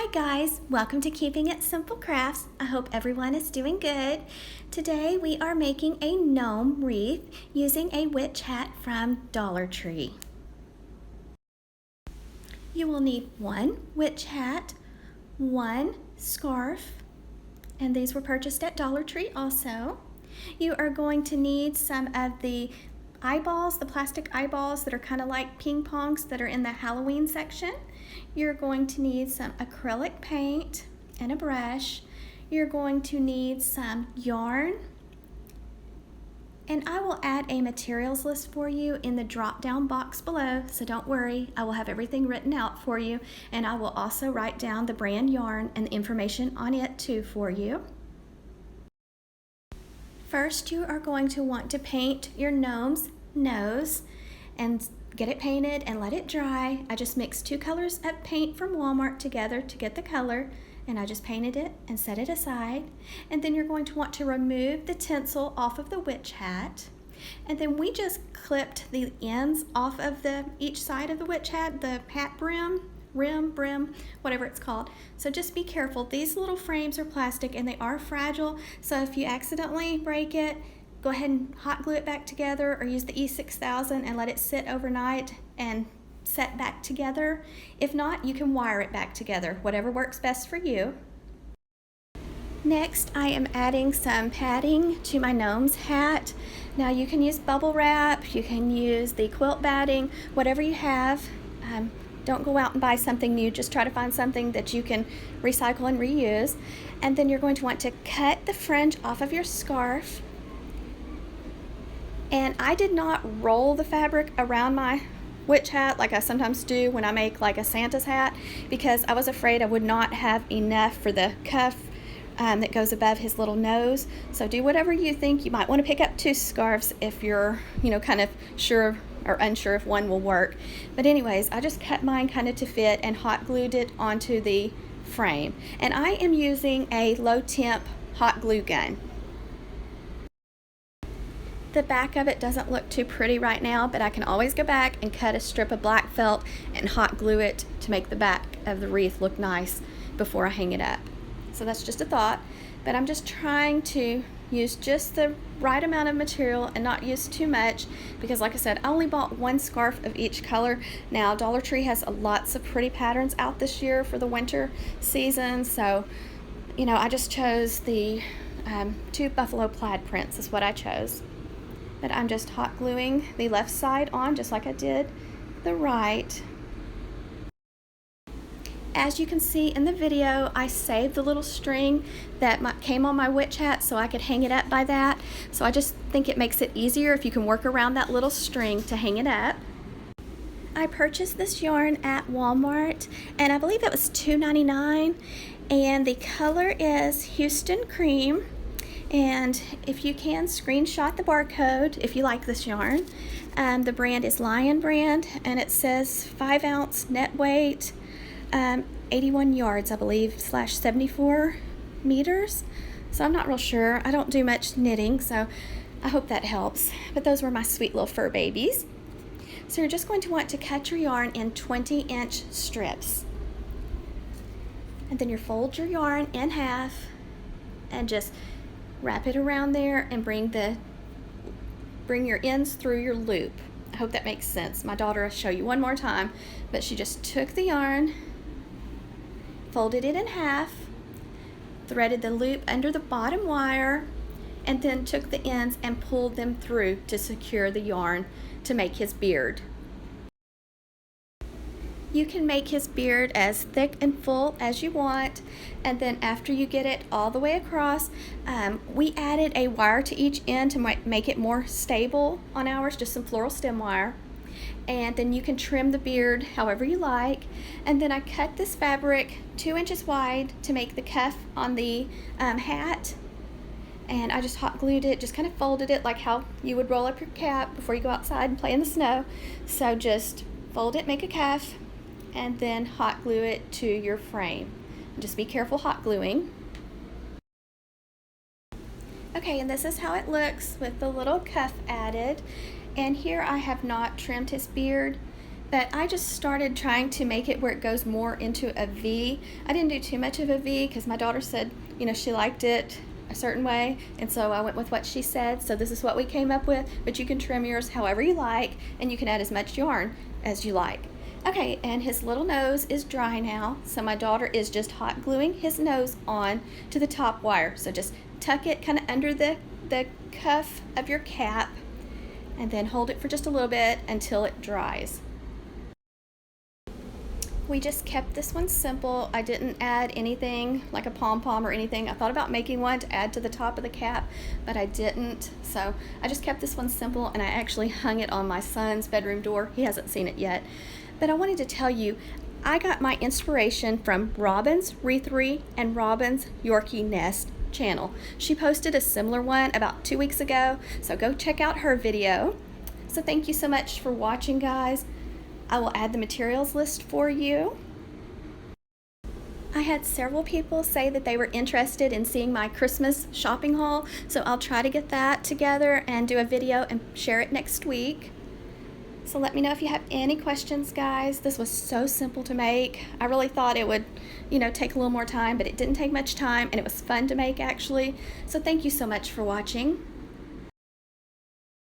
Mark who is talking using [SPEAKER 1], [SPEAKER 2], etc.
[SPEAKER 1] Hi guys, welcome to Keeping It Simple Crafts. I hope everyone is doing good. Today we are making a gnome wreath using a witch hat from Dollar Tree. You will need one witch hat, one scarf, and these were purchased at Dollar Tree also. You are going to need some of the eyeballs, the plastic eyeballs that are kind of like ping pongs that are in the Halloween section. You're going to need some acrylic paint and a brush. You're going to need some yarn. And I will add a materials list for you in the drop-down box below, so don't worry, I will have everything written out for you, and I will also write down the brand yarn and the information on it too for you. First, you are going to want to paint your gnome's nose and get it painted and let it dry. I just mixed two colors of paint from Walmart together to get the color, and I just painted it and set it aside. And then you're going to want to remove the tinsel off of the witch hat. And then we just clipped the ends off of each side of the witch hat, the hat brim, whatever it's called. So just be careful. These little frames are plastic and they are fragile, so if you accidentally break it, go ahead and hot glue it back together or use the E6000 and let it sit overnight and set back together. If not, you can wire it back together, whatever works best for you. Next, I am adding some padding to my gnome's hat. Now you can use bubble wrap, you can use the quilt batting, whatever you have. Don't go out and buy something new, just try to find something that you can recycle and reuse. And then you're going to want to cut the fringe off of your scarf. And I did not roll the fabric around my witch hat like I sometimes do when I make like a Santa's hat, because I was afraid I would not have enough for the cuff that goes above his little nose. So do whatever you think. You might want to pick up two scarves if you're, kind of sure or unsure if one will work. But anyways, I just cut mine kind of to fit and hot glued it onto the frame. And I am using a low temp hot glue gun. The back of it doesn't look too pretty right now, but I can always go back and cut a strip of black felt and hot glue it to make the back of the wreath look nice before I hang it up. So that's just a thought, but I'm just trying to use just the right amount of material and not use too much, because like I said, I only bought one scarf of each color. Now Dollar Tree has lots of pretty patterns out this year for the winter season, so I just chose the two buffalo plaid prints is what I chose. But I'm just hot gluing the left side on just like I did the right. As you can see in the video, I saved the little string that came on my witch hat so I could hang it up by that. So I just think it makes it easier if you can work around that little string to hang it up. I purchased this yarn at Walmart and I believe it was $2.99, and the color is Houston Creme. And if you can, screenshot the barcode if you like this yarn. The brand is Lion brand, and it says 5-ounce net weight, 81 yards I believe / 74 meters. So I'm not real sure. I don't do much knitting, so I hope that helps. But those were my sweet little fur babies. So you're just going to want to cut your yarn in 20-inch strips. And then you fold your yarn in half and just wrap it around there and bring your ends through your loop. I hope that makes sense. My daughter will show you one more time, but she just took the yarn, folded it in half, threaded the loop under the bottom wire, and then took the ends and pulled them through to secure the yarn to make his beard. You can make his beard as thick and full as you want, and then after you get it all the way across, we added a wire to each end to make it more stable on ours, just some floral stem wire. And then you can trim the beard however you like. And then I cut this fabric 2 inches wide to make the cuff on the hat. And I just hot glued it, just kind of folded it like how you would roll up your cap before you go outside and play in the snow. So just fold it, make a cuff, and then hot glue it to your frame. Just be careful hot gluing. Okay, and this is how it looks with the little cuff added. And here I have not trimmed his beard But I just started trying to make it where it goes more into a V. I didn't do too much of a V because my daughter said, you know, she liked it a certain way, and so I went with what she said. So this is what we came up with, but you can trim yours however you like, and you can add as much yarn as you like. Okay, and his little nose is dry now, so my daughter is just hot gluing his nose on to the top wire. So just tuck it kind of under the cuff of your cap, and then hold it for just a little bit until it dries. We just kept this one simple. I didn't add anything like a pom-pom or anything. I thought about making one to add to the top of the cap, but I didn't. So I just kept this one simple, and I actually hung it on my son's bedroom door. He hasn't seen it yet. But I wanted to tell you, I got my inspiration from Robin's Wreathery and Robin's Yorkie Nest channel. She posted a similar one about 2 weeks ago, so go check out her video. So thank you so much for watching, guys. I will add the materials list for you. I had several people say that they were interested in seeing my Christmas shopping haul, so I'll try to get that together and do a video and share it next week. So let me know if you have any questions, guys. This was so simple to make. I really thought it would, you know, take a little more time, but it didn't take much time, and it was fun to make actually. So thank you so much for watching.